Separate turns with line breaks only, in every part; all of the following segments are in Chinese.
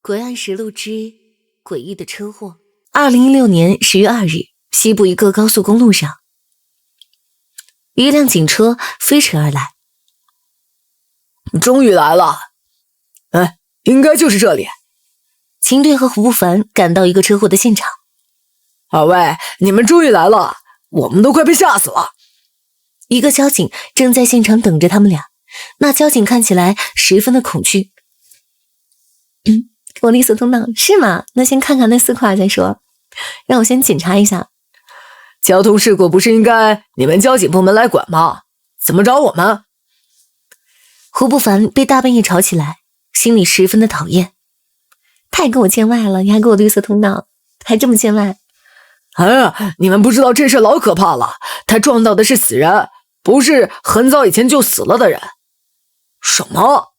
诡案实录之诡异的车祸。2016年10月2日，西部一个高速公路上，一辆警车飞驰而来。
终于来了，应该就是这里。
秦队和胡不凡赶到一个车祸的现场。
二位，你们终于来了，我们都快被吓死了。
一个交警正在现场等着他们俩，那交警看起来十分的恐惧。我利索通道是吗？那先看看那4块再说，让我先检查一下。
交通事故不是应该你们交警部门来管吗？怎么找我们？
胡不凡被大半夜吵起来，心里十分的讨厌。太给我见外了，你还给我绿色通道，还这么见外。
你们不知道这事老可怕了，他撞到的是死人，不是很早以前就死了的人。什么？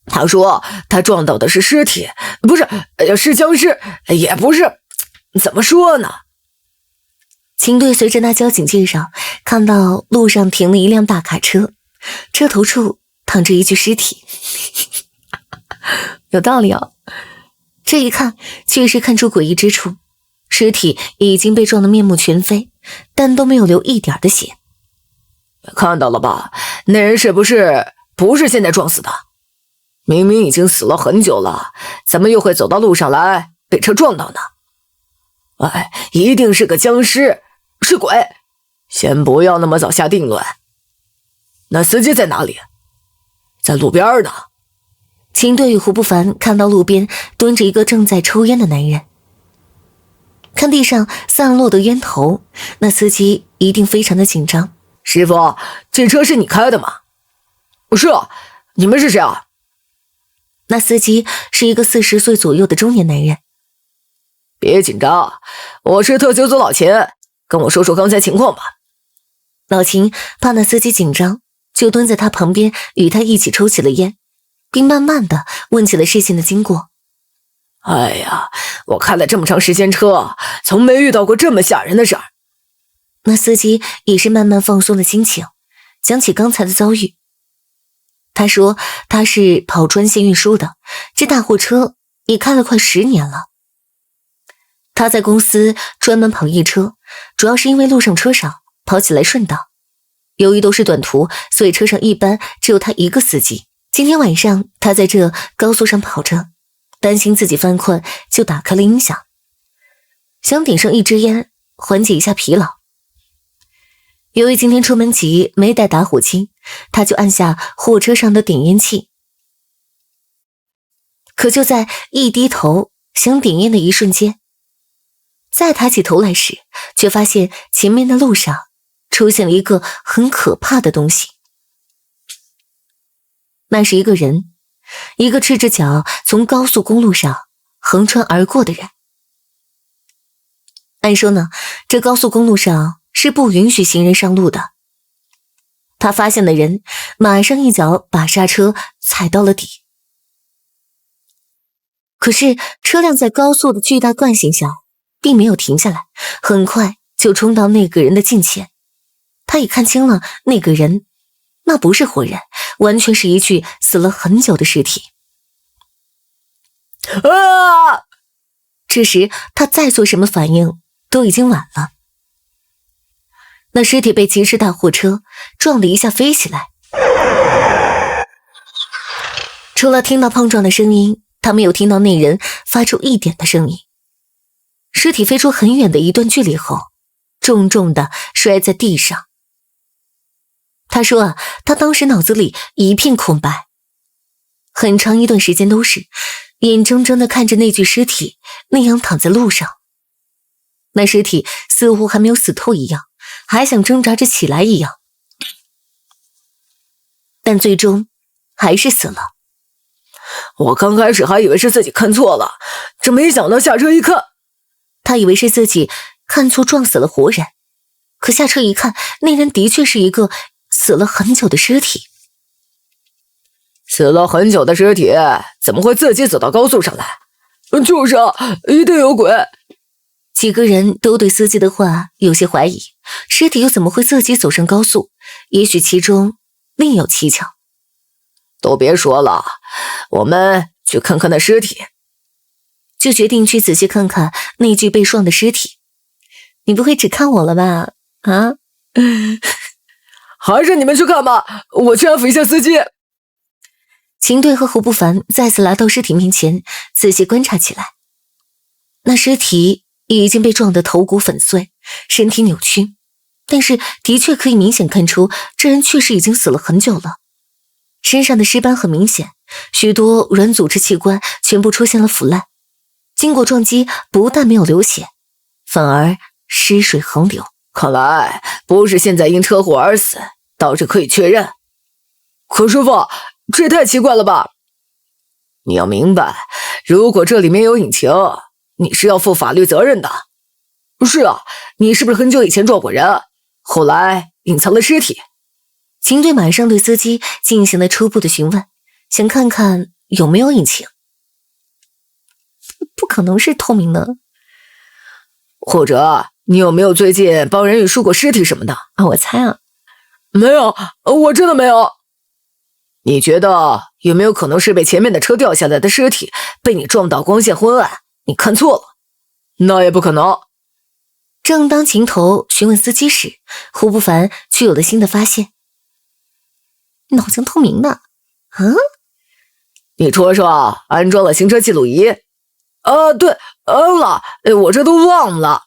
他说他撞到的是尸体，不是，是僵尸，也不是，怎么说呢？
秦队随着那交警介绍，看到路上停了一辆大卡车，车头处躺着一具尸体。有道理哦，这一看确实看出诡异之处，尸体已经被撞得面目全非，但都没有流一点的血。
看到了吧，那人是不是现在撞死的？明明已经死了很久了，怎么又会走到路上来被车撞到呢？一定是个僵尸，是鬼。先不要那么早下定论。那司机在哪里？在路边呢。
秦队与胡不凡看到路边蹲着一个正在抽烟的男人，看地上散落的烟头，那司机一定非常的紧张。
师傅，这车是你开的吗？是啊，你们是谁啊？
那司机是一个40岁左右的中年男人。
别紧张，我是特修组老秦，跟我说说刚才情况吧。
老秦怕那司机紧张，就蹲在他旁边与他一起抽起了烟，并慢慢的问起了事情的经过。
我开了这么长时间车，从没遇到过这么吓人的事儿。
那司机也是慢慢放松了心情，讲起刚才的遭遇。他说他是跑专线运输的，这大货车也开了快10年了。他在公司专门跑夜车，主要是因为路上车少，跑起来顺当。由于都是短途，所以车上一般只有他一个司机。今天晚上他在这高速上跑着，担心自己犯困，就打开了音响，想点上一支烟缓解一下疲劳。由于今天出门急没带打火机，他就按下货车上的点烟器。可就在一低头想点烟的一瞬间，再抬起头来时，却发现前面的路上出现了一个很可怕的东西。那是一个人，一个赤着脚从高速公路上横穿而过的人。按说呢，这高速公路上是不允许行人上路的。他发现的人马上一脚把刹车踩到了底。可是车辆在高速的巨大惯性下并没有停下来，很快就冲到那个人的近前。他也看清了那个人，那不是活人，完全是一具死了很久的尸体。这时他再做什么反应都已经晚了。那尸体被疾驰大货车撞了一下飞起来。除了听到碰撞的声音，他没有听到那人发出一点的声音。尸体飞出很远的一段距离后，重重地摔在地上。他说他当时脑子里一片空白，很长一段时间都是眼睁睁地看着那具尸体那样躺在路上。那尸体似乎还没有死透一样，还想挣扎着起来一样，但最终还是死了。
我刚开始还以为是自己看错了，这没想到下车一看，
他以为是自己看错撞死了活人，可下车一看，那人的确是一个死了很久的尸体。
死了很久的尸体怎么会自己走到高速上来？就是啊，一定有鬼。
几个人都对司机的话有些怀疑，尸体又怎么会自己走上高速？也许其中另有蹊跷。
都别说了，我们去看看那尸体。
就决定去仔细看看那具被撞的尸体。你不会只看我了吧？啊？
还是你们去看吧，我去安抚一下司机。
秦队和胡不凡再次来到尸体面前，仔细观察起来。那尸体已经被撞得头骨粉碎，身体扭曲，但是的确可以明显看出，这人确实已经死了很久了。身上的尸斑很明显，许多软组织器官全部出现了腐烂。经过撞击，不但没有流血，反而尸水横流。
看来不是现在因车祸而死，倒是可以确认。可师傅，这也太奇怪了吧！你要明白，如果这里面有隐情，你是要负法律责任的。是啊，你是不是很久以前撞过人，后来隐藏了尸体？
秦队马上对司机进行了初步的询问，想看看有没有隐情。不可能是透明的。
或者你有没有最近帮人运输过尸体什么的？
我猜啊。
没有，我真的没有。你觉得有没有可能是被前面的车掉下来的尸体被你撞到光线昏暗，你看错了？那也不可能。
正当秦头询问司机时，胡不凡却有了新的发现。脑浆透明的？
你车上安装了行车记录仪？对，安了，我这都忘了。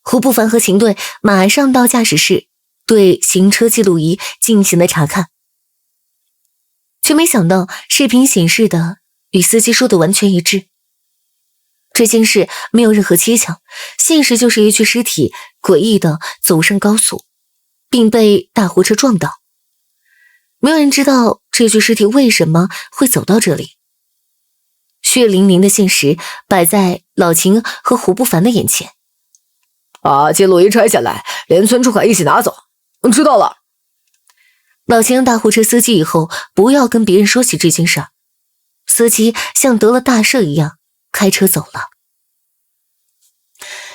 胡不凡和秦队马上到驾驶室，对行车记录仪进行了查看，却没想到视频显示的与司机说的完全一致。这件事没有任何蹊跷，现实就是一具尸体诡异地走上高速，并被大货车撞倒。没有人知道这具尸体为什么会走到这里。血淋淋的现实摆在老秦和胡不凡的眼前。
把记录仪拆下来，连存储卡一起拿走。知道了。
老秦让大货车司机以后不要跟别人说起这件事儿。司机像得了大赦一样开车走了。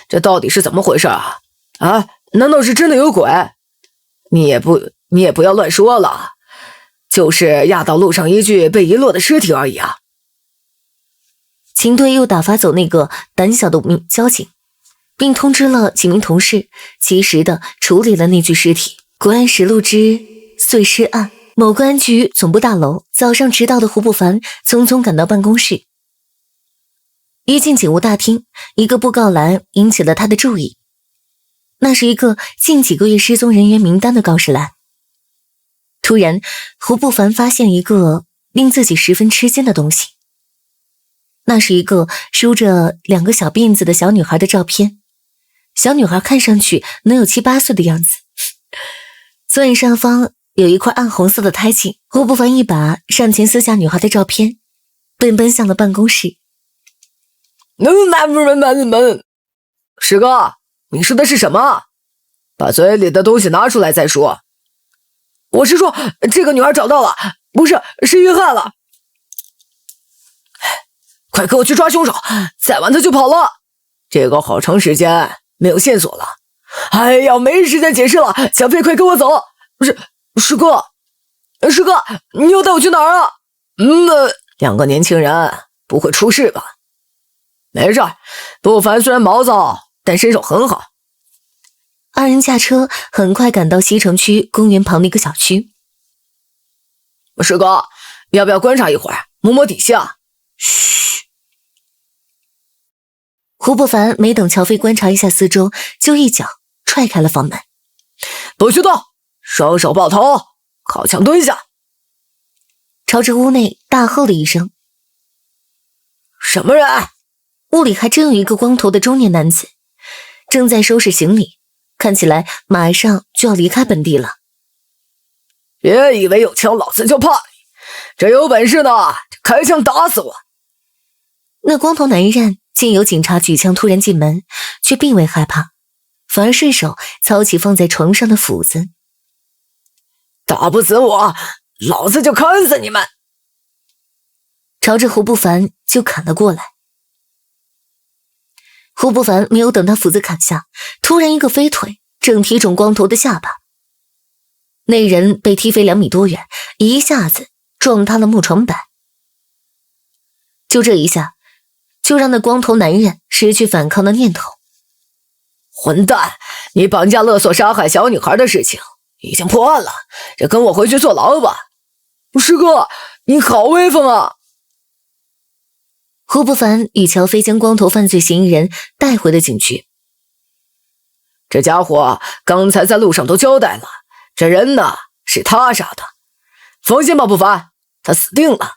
这到底是怎么回事啊？难道是真的有鬼？你也不要乱说了，就是压到路上一具被遗落的尸体而已啊。
秦队又打发走那个胆小的交警，并通知了几名同事，及时的处理了那具尸体。国安实录之碎尸案。某公安局总部大楼，早上迟到的胡不凡匆匆赶到办公室。一进警务大厅，一个布告栏引起了他的注意。那是一个近几个月失踪人员名单的告示栏。突然，胡不凡发现一个令自己十分吃惊的东西。那是一个梳着2个小辫子的小女孩的照片。小女孩看上去能有7、8岁的样子。左眼上方有一块暗红色的胎记。胡不凡一把上前撕下女孩的照片，奔向了办公室。
师哥，你说的是什么？把嘴里的东西拿出来再说。我是说，这个女孩找到了，不是，是约翰了。快跟我去抓凶手，再晚他就跑了。这个好长时间没有线索了。哎呀，没时间解释了，小飞，快跟我走。师哥，你要带我去哪儿啊？2个年轻人不会出事吧？没事，不凡虽然毛躁，但身手很好。
2人驾车很快赶到西城区公园旁的一个小区。
师哥，要不要观察一会儿，摸摸底下？嘘。
胡不凡没等乔飞观察一下四周，就一脚踹开了房门。
不许动，双手抱头，靠墙蹲下。
朝着屋内大喝了一声。
什么人？
屋里还真有一个光头的中年男子，正在收拾行李，看起来马上就要离开本地了。
别以为有枪老子就怕你，这有本事呢，就开枪打死我。
那光头男人见有警察举枪突然进门，却并未害怕，反而顺手操起放在床上的斧子。
打不死我，老子就砍死你们！
朝着胡不凡就砍了过来。胡不凡没有等他斧子砍下，突然一个飞腿正踢中光头的下巴。那人被踢飞2米多远，一下子撞塌了木床板。就这一下，就让那光头男人失去反抗的念头。
混蛋，你绑架勒索杀害小女孩的事情已经破案了，就跟我回去坐牢吧。师哥，你好威风啊！
胡不凡与乔飞将光头犯罪嫌疑人带回了警局。
这家伙刚才在路上都交代了，这人呢是他杀的。放心吧，不凡，他死定了。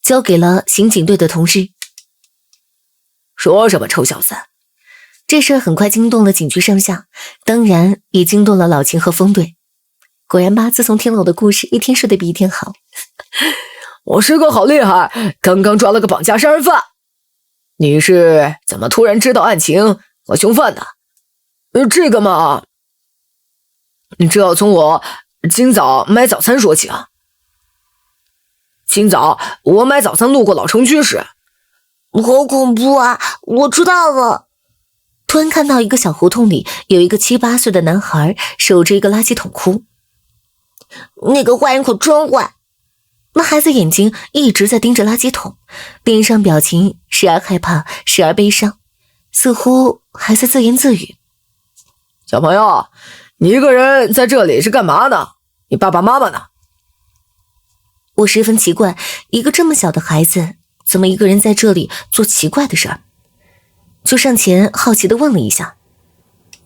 交给了刑警队的同事。
说什么臭小子？
这事很快惊动了警局上下，当然也惊动了老秦和风队。果然吧，自从听了我的故事，一天睡得比一天好。
我师哥好厉害，刚刚抓了个绑架杀人犯。你是怎么突然知道案情和凶犯的？这个嘛，这要从我今早买早餐说起啊。今早我买早餐路过老城区时，
好恐怖啊！我知道了。
突然看到一个小胡同里有一个7、8岁的男孩守着一个垃圾桶哭。
那个坏人可真坏。
那孩子眼睛一直在盯着垃圾桶，脸上表情时而害怕，时而悲伤，似乎还在自言自语。
小朋友，你一个人在这里是干嘛呢？你爸爸妈妈呢？
我十分奇怪，一个这么小的孩子怎么一个人在这里做奇怪的事儿，就上前好奇地问了一下。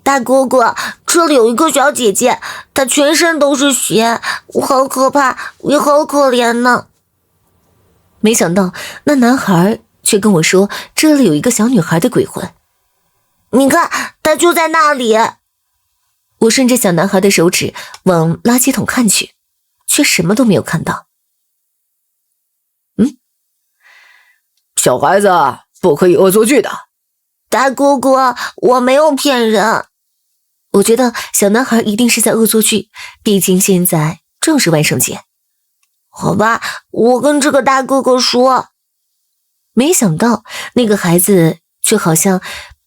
大哥哥，这里有一个小姐姐，她全身都是血，好可怕，也好可怜呢。
没想到那男孩却跟我说，这里有一个小女孩的鬼魂。
你看，她就在那里。
我顺着小男孩的手指往垃圾桶看去，却什么都没有看到。
小孩子不可以恶作剧的。
大哥哥，我没有骗人。
我觉得小男孩一定是在恶作剧，毕竟现在正是万圣节。
好吧，我跟这个大哥哥说。
没想到那个孩子却好像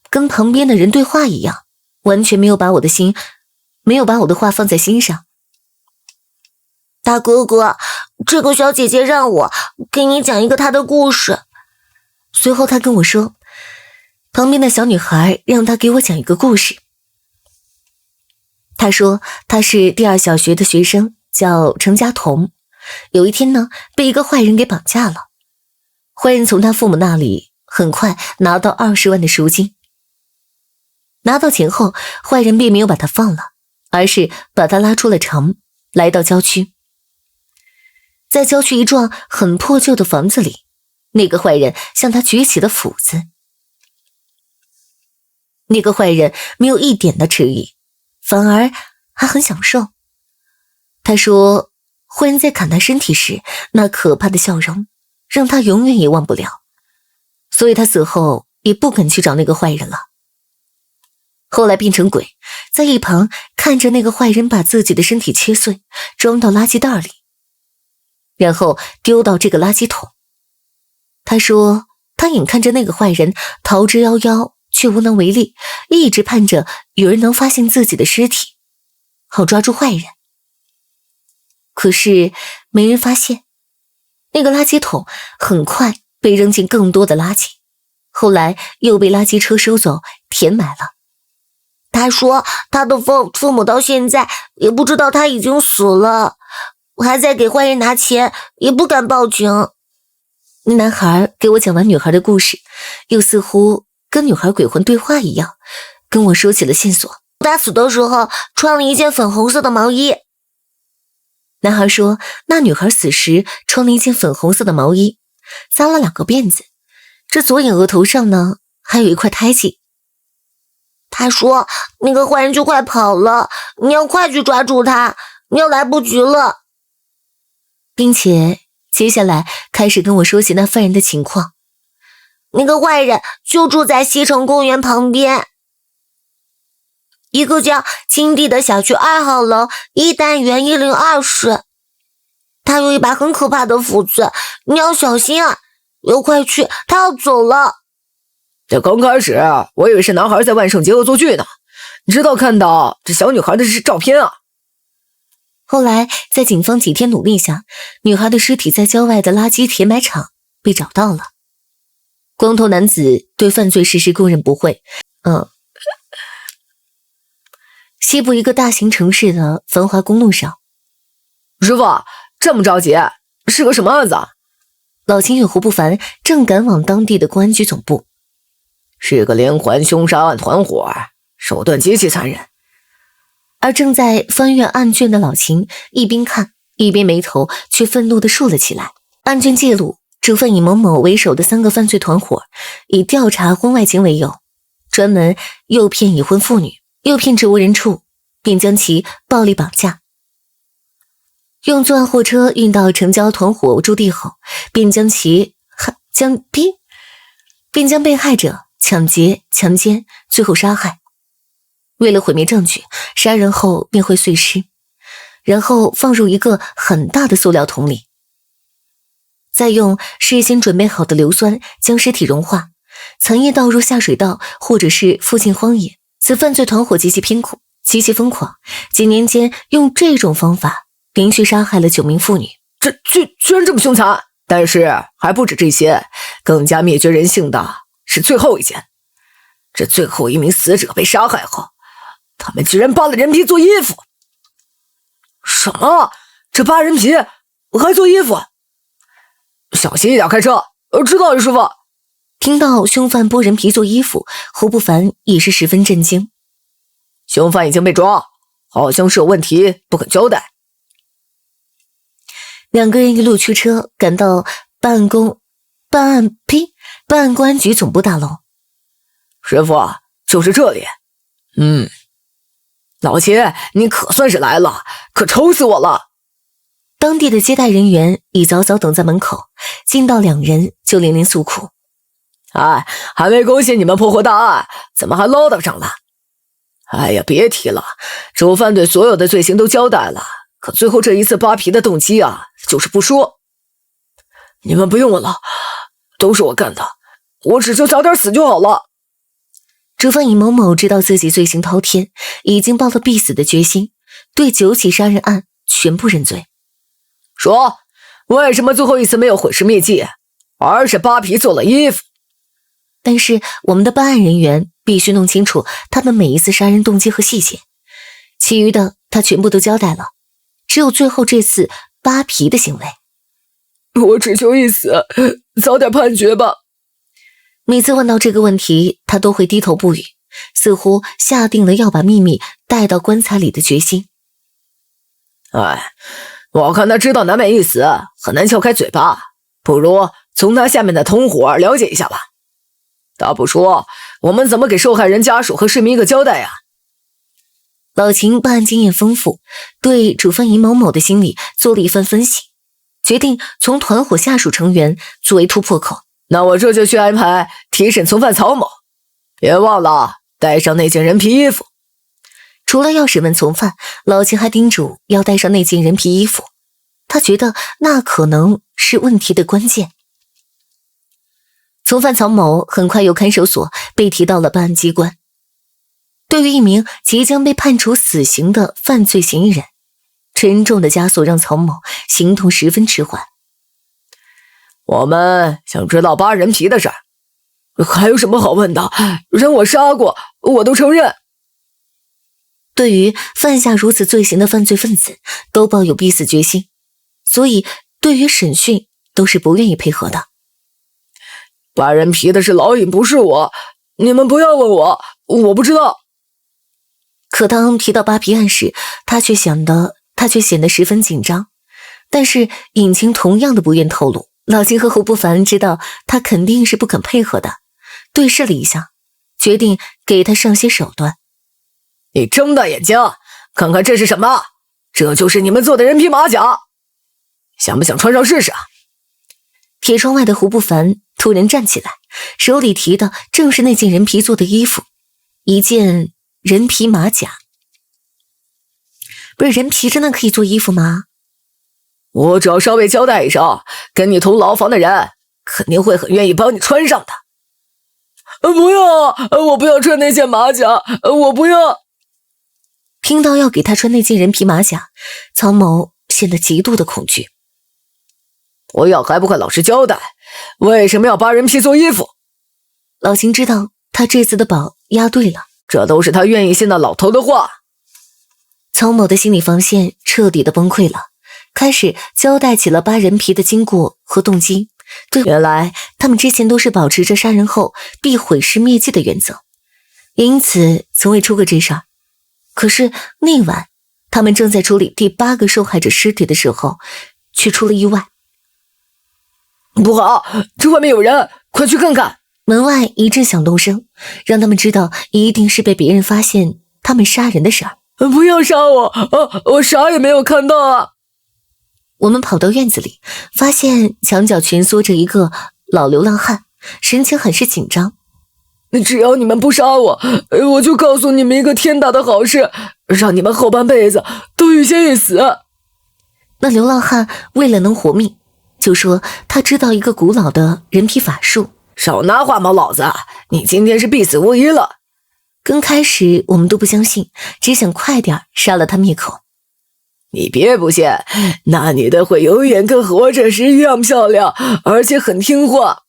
跟旁边的人对话一样，完全没有把我的话放在心上。
大哥哥，这个小姐姐让我给你讲一个她的故事。
随后他跟我说，旁边的小女孩让他给我讲一个故事。他说他是第2小学的学生，叫程家彤。有一天呢，被一个坏人给绑架了。坏人从他父母那里很快拿到20万的赎金。拿到钱后，坏人并没有把他放了，而是把他拉出了城，来到郊区。在郊区一幢很破旧的房子里，那个坏人向他举起了斧子。那个坏人没有一点的迟疑，反而还很享受。他说，坏人在砍他身体时，那可怕的笑容让他永远也忘不了，所以他死后也不肯去找那个坏人了。后来变成鬼，在一旁看着那个坏人把自己的身体切碎，装到垃圾袋里，然后丢到这个垃圾桶。他说，他眼看着那个坏人逃之夭夭，却无能为力，一直盼着有人能发现自己的尸体，好抓住坏人。可是没人发现，那个垃圾桶很快被扔进更多的垃圾，后来又被垃圾车收走，填满了。
他说他的父母到现在也不知道他已经死了，还在给坏人拿钱，也不敢报警。
那男孩给我讲完女孩的故事，又似乎跟女孩鬼魂对话一样，跟我说起了线索。
他死的时候穿了一件粉红色的毛衣。
男孩说，那女孩死时穿了一件粉红色的毛衣，扎了2个辫子，这左眼额头上呢还有一块胎记。
他说那个坏人就快跑了，你要快去抓住他，你要来不及了。
并且接下来开始跟我说起那犯人的情况。
那个坏人就住在西城公园旁边，一个叫金地的小区2号楼1单元102室。他有一把很可怕的斧子，你要小心啊！要快去，他要走了。
这刚开始我以为是男孩在万圣节恶作剧呢，直到看到这小女孩的照片啊。
后来在警方几天努力下，女孩的尸体在郊外的垃圾填埋场被找到了。光头男子对犯罪事实供认不讳。西部一个大型城市的繁华公路上，
师傅，这么着急，是个什么案子？
老秦与胡不凡正赶往当地的公安局总部。
是个连环凶杀案团伙，手段极其残忍。
而正在翻阅案卷的老秦一边看一边眉头却愤怒地竖了起来。案卷记录，主犯以某某为首的3个犯罪团伙，以调查婚外情为由，专门诱骗已婚妇女，诱骗至无人处，并将其暴力绑架，用作案货车运到城郊团伙驻地后，并将被害者抢劫、强奸，最后杀害。为了毁灭证据，杀人后便会碎尸，然后放入一个很大的塑料桶里，再用事先准备好的硫酸将尸体融化，残液倒入下水道或者是附近荒野。此犯罪团伙极其偏酷，极其疯狂，几年间用这种方法连续杀害了9名妇女。
这居然这么凶残！但是还不止这些，更加灭绝人性的是最后一件。这最后一名死者被杀害后，他们居然扒了人皮做衣服。什么？这扒人皮还做衣服？小心一点开车，知道了，师傅。
听到凶犯剥人皮做衣服，胡不凡也是十分震惊。
凶犯已经被抓，好像是有问题不肯交代。
2个人一路驱车赶到办案公安局总部大楼。
师傅，就是这里。老秦，你可算是来了，可愁死我了。
当地的接待人员已早早等在门口，见到2人就连连诉苦。
还没恭喜你们破获大案，怎么还唠叨上了？哎呀，别提了，主犯对所有的罪行都交代了，可最后这一次扒皮的动机就是不说。你们不用问了，都是我干的，我只求早点死就好了。
主犯尹某某知道自己罪行滔天，已经抱了必死的决心，对9起杀人案全部认罪。
说，为什么最后一次没有毁尸灭迹，而是扒皮做了衣服？
但是我们的办案人员必须弄清楚他们每一次杀人动机和细节，其余的他全部都交代了，只有最后这次扒皮的行为。
我只求一死，早点判决吧。
每次问到这个问题，他都会低头不语，似乎下定了要把秘密带到棺材里的决心。
我看他知道难免一死，很难撬开嘴巴，不如从他下面的同伙了解一下吧。他不说，我们怎么给受害人家属和市民一个交代呀？
老秦办案经验丰富，对主犯尹某某的心理做了一番分析，决定从团伙下属成员作为突破口。
那我这就去安排提审从犯曹某，别忘了带上那件人皮衣服。
除了要审问从犯，老秦还叮嘱要带上那件人皮衣服，他觉得那可能是问题的关键。从犯曹某很快由看守所被提到了办案机关。对于一名即将被判处死刑的犯罪嫌疑人，沉重的枷锁让曹某行动十分迟缓。
我们想知道扒人皮的事儿，还有什么好问的？人我杀过，我都承认。
对于犯下如此罪行的犯罪分子，都抱有必死决心，所以对于审讯都是不愿意配合的。
扒人皮的是老尹，不是我，你们不要问我，我不知道。
可当提到扒皮案时，他却显得十分紧张，但是尹晴同样的不愿透露。老秦和胡不凡知道他肯定是不肯配合的，对视了一下，决定给他上些手段。
你睁大眼睛看看这是什么？这就是你们做的人皮马甲，想不想穿上试试啊？
铁窗外的胡不凡突然站起来，手里提的正是那件人皮做的衣服，一件人皮马甲。不是，人皮真的可以做衣服吗？
我只要稍微交代一声，跟你同牢房的人肯定会很愿意帮你穿上的。不要，我不要穿那件马甲，我不要。
听到要给他穿那件人皮马甲，曹某显得极度的恐惧。
不要还不快老实交代，为什么要扒人皮做衣服？
老秦知道他这次的宝押对了，
这都是他愿意信那老头的话。
曹某的心理防线彻底的崩溃了，开始交代起了扒人皮的经过和动机。对，原来他们之前都是保持着杀人后必毁尸灭迹的原则，也因此从未出过这事儿。可是那晚他们正在处理第8个受害者尸体的时候，却出了意外。
不好，这外面有人，快去看看！
门外一阵响动声，让他们知道一定是被别人发现他们杀人的事儿。
不要杀我！我啥也没有看到啊！
我们跑到院子里，发现墙角蜷缩着一个老流浪汉，神情很是紧张。
只要你们不杀我，我就告诉你们一个天大的好事，让你们后半辈子都欲仙欲死。
那流浪汉为了能活命，就说他知道一个古老的人皮法术。
少拿话冒老子，你今天是必死无疑了。
刚开始我们都不相信，只想快点杀了他灭口。
你别不信，那女的会永远跟活着时一样漂亮，而且很听话。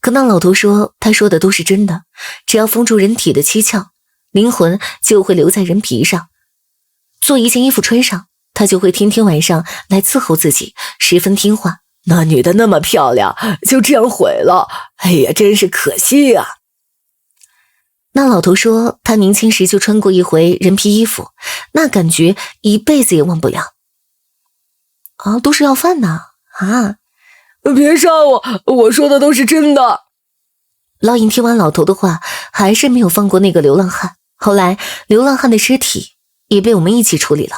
可那老头说，他说的都是真的，只要封住人体的七窍，灵魂就会留在人皮上，做一件衣服穿上，他就会天天晚上来伺候自己，十分听话。
那女的那么漂亮，就这样毁了，哎呀，真是可惜呀。
那老头说，他年轻时就穿过一回人皮衣服，那感觉一辈子也忘不了。啊，都是要饭呢啊！
别杀我，我说的都是真的。
老尹听完老头的话，还是没有放过那个流浪汉。后来，流浪汉的尸体也被我们一起处理了。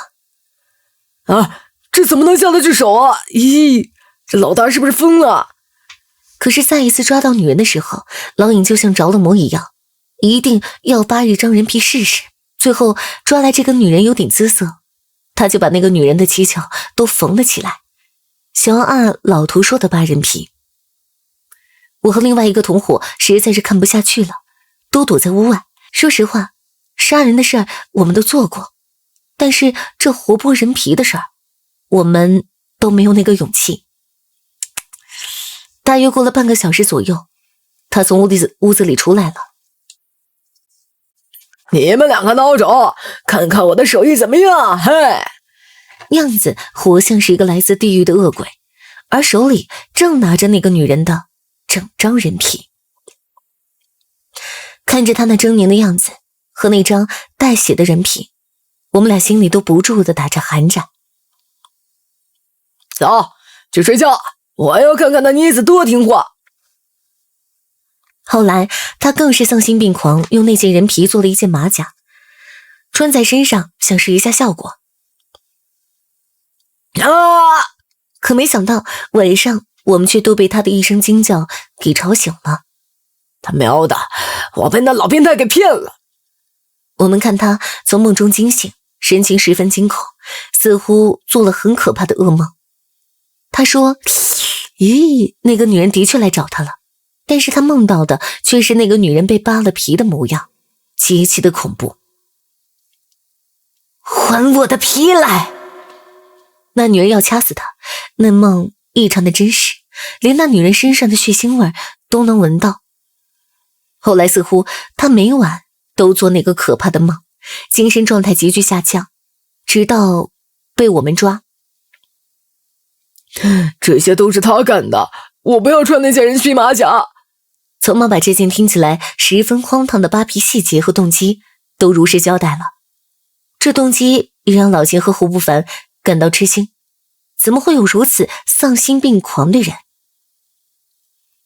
啊，这怎么能下得去手啊？咦，这老大是不是疯了？
可是再一次抓到女人的时候，老尹就像着了魔一样，一定要扒一张人皮试试。最后抓来这个女人有点姿色，他就把那个女人的七窍都缝了起来，想要按老头说的扒人皮。我和另外一个同伙实在是看不下去了，都躲在屋外。说实话，杀人的事儿我们都做过，但是这活剥人皮的事儿，我们都没有那个勇气。大约过了半个小时左右，他从屋子里出来了。
你们两个孬种，看看我的手艺怎么样？嘿，
样子活像是一个来自地狱的恶鬼，而手里正拿着那个女人的整张人皮。看着他那狰狞的样子和那张带血的人皮，我们俩心里都不住地打着寒战。
走，去睡觉，我要看看那妮子多听话。
后来他更是丧心病狂，用那件人皮做了一件马甲，穿在身上想试一下效果。可没想到晚上我们却都被他的一声惊叫给吵醒了。
他喵的，我被那老变态给骗了。
我们看他从梦中惊醒，神情十分惊恐，似乎做了很可怕的噩梦。他说，咦，那个女人的确来找他了，但是他梦到的却是那个女人被扒了皮的模样，极其的恐怖。还我的皮来！那女人要掐死他，那梦异常的真实，连那女人身上的血腥味都能闻到。后来似乎他每晚都做那个可怕的梦，精神状态急剧下降，直到被我们抓。
这些都是他干的，我不要穿那件人皮马甲。
曹某把这件听起来十分荒唐的扒皮细节和动机都如实交代了。这动机也让老钱和胡不凡感到吃惊，怎么会有如此丧心病狂的人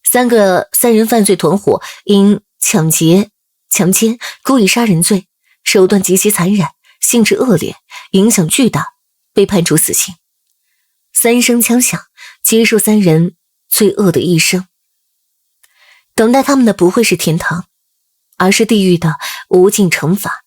？3人犯罪团伙因抢劫、强奸、故意杀人罪，手段极其残忍，性质恶劣，影响巨大，被判处死刑。3声枪响，结束3人罪恶的一生。等待他们的不会是天堂，而是地狱的无尽惩罚。